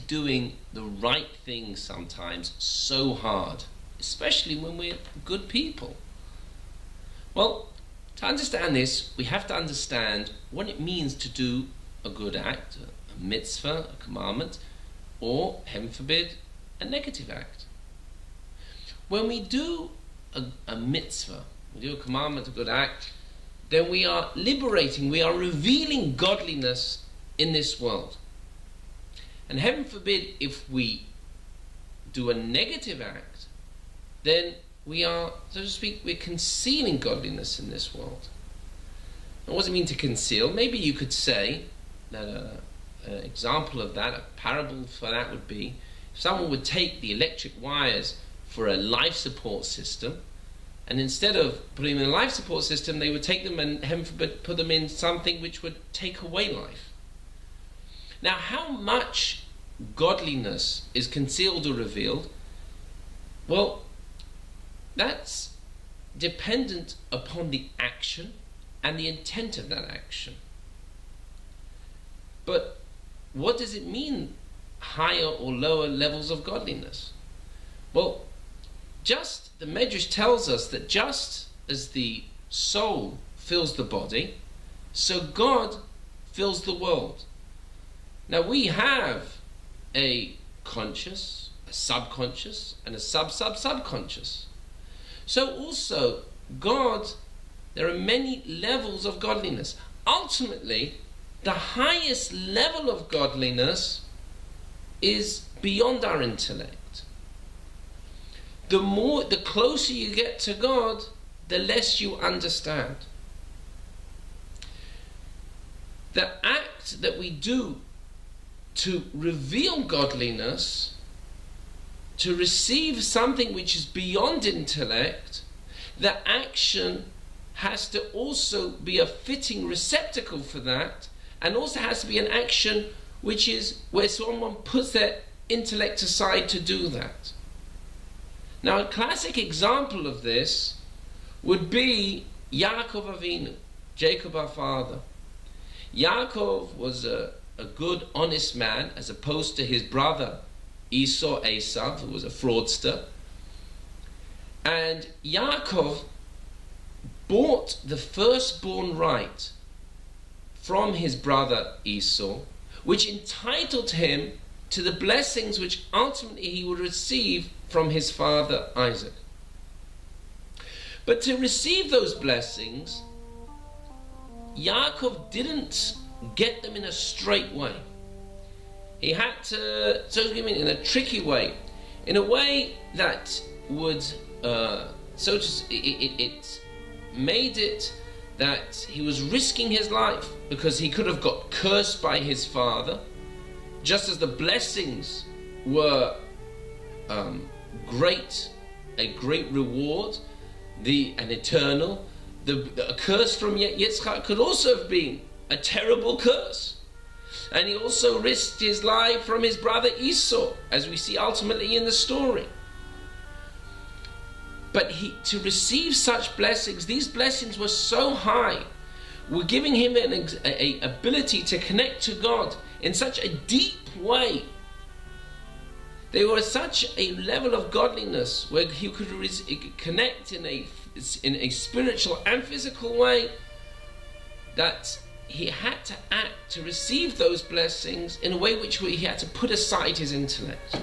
doing the right thing sometimes so hard, especially when we're good people? Well, to understand this, we have to understand what it means to do a good act, a mitzvah, a commandment, or, heaven forbid, a negative act. When we do a mitzvah, we do a commandment, a good act, then we are liberating, we are revealing godliness in this world. And heaven forbid, if we do a negative act, then we are, so to speak, we're concealing godliness in this world. And what does it mean to conceal? Maybe you could say that an example of that, a parable for that would be, if someone would take the electric wires for a life support system, and instead of putting them in a life support system, they would take them and, heaven forbid, put them in something which would take away life. Now, how much godliness is concealed or revealed? Well, that's dependent upon the action and the intent of that action. But what does it mean, higher or lower levels of godliness? Well, the Medrash tells us that just as the soul fills the body, so God fills the world. Now we have a conscious, a subconscious, and a sub-sub-subconscious. So also, God, there are many levels of godliness. Ultimately, the highest level of godliness is beyond our intellect. The closer you get to God, the less you understand. The act that we do to reveal godliness, to receive something which is beyond intellect, the action has to also be a fitting receptacle for that, and also has to be an action which is where someone puts their intellect aside to do that. Now, a classic example of this would be Yaakov Avinu, Jacob our father. Yaakov was a good, honest man, as opposed to his brother Esau, who was a fraudster. And Yaakov bought the firstborn right from his brother Esau, which entitled him to the blessings which ultimately he would receive from his father Isaac. But to receive those blessings, Yaakov didn't get them in a straight way. He had to, in a tricky way, in a way that would, it made it that he was risking his life, because he could have got cursed by his father, just as the blessings were a great reward, an eternal. A curse from Yitzchak could also have been a terrible curse. And he also risked his life from his brother Esau, as we see ultimately in the story. But to receive such blessings, these blessings were so high, were giving him an ability to connect to God in such a deep way. They were such a level of godliness where he could connect in a spiritual and physical way, that he had to act to receive those blessings in a way which he had to put aside his intellect.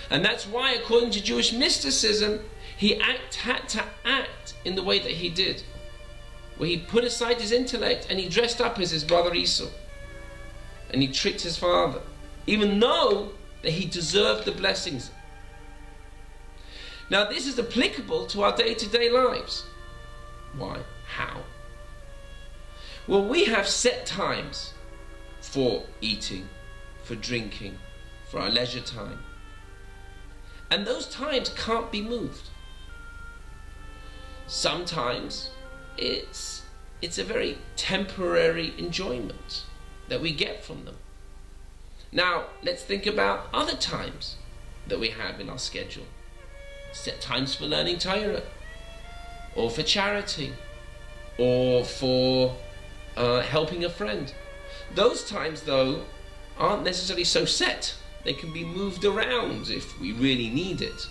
And that's why, according to Jewish mysticism, he had to act in the way that he did, where he put aside his intellect and he dressed up as his brother Esau, and he tricked his father, even though that he deserved the blessings. Now this is applicable to our day-to-day lives. Why? How? Well, we have set times for eating, for drinking, for our leisure time. And those times can't be moved. Sometimes it's a very temporary enjoyment that we get from them. Now, let's think about other times that we have in our schedule. Set times for learning Torah, or for charity, or for helping a friend. Those times, though, aren't necessarily so set. They can be moved around if we really need it.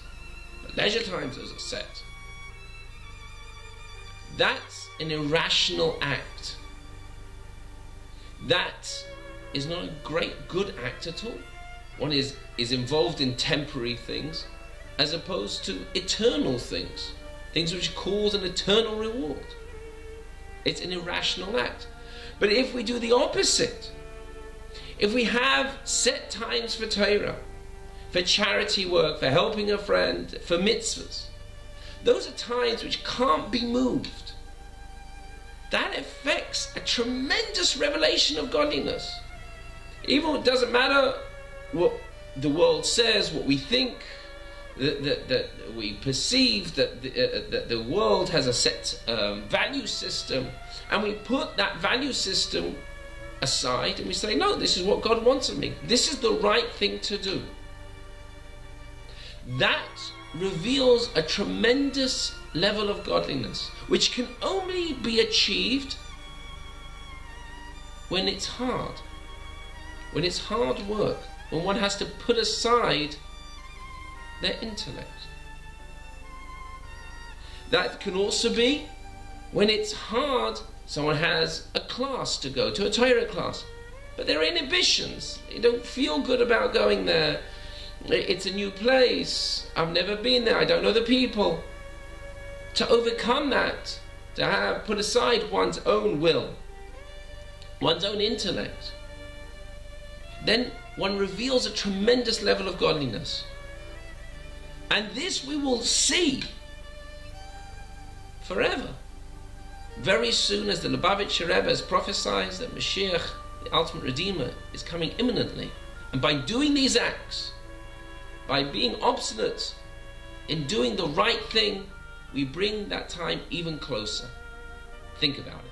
But leisure times, those are set. That's an irrational act. That is not a great, good act at all. One is involved in temporary things as opposed to eternal things. Things which cause an eternal reward. It's an irrational act. But if we do the opposite, if we have set times for Torah, for charity work, for helping a friend, for mitzvahs, those are times which can't be moved. That affects a tremendous revelation of godliness. Even it doesn't matter what the world says, what we think, that we perceive that the world has a set value system, and we put that value system aside and we say, no, this is what God wants of me. This is the right thing to do. That reveals a tremendous level of godliness, which can only be achieved when it's hard. When it's hard work. When one has to put aside their intellect. That can also be when it's hard. Someone has a class to go to, a Torah class, but there are inhibitions. You don't feel good about going there. It's a new place. I've never been there. I don't know the people. To overcome that, to have put aside one's own will, one's own intellect, then one reveals a tremendous level of godliness. And this we will see forever. Very soon, as the Lubavitcher Rebbe has prophesied that Mashiach, the ultimate Redeemer, is coming imminently. And by doing these acts, by being obstinate in doing the right thing, we bring that time even closer. Think about it.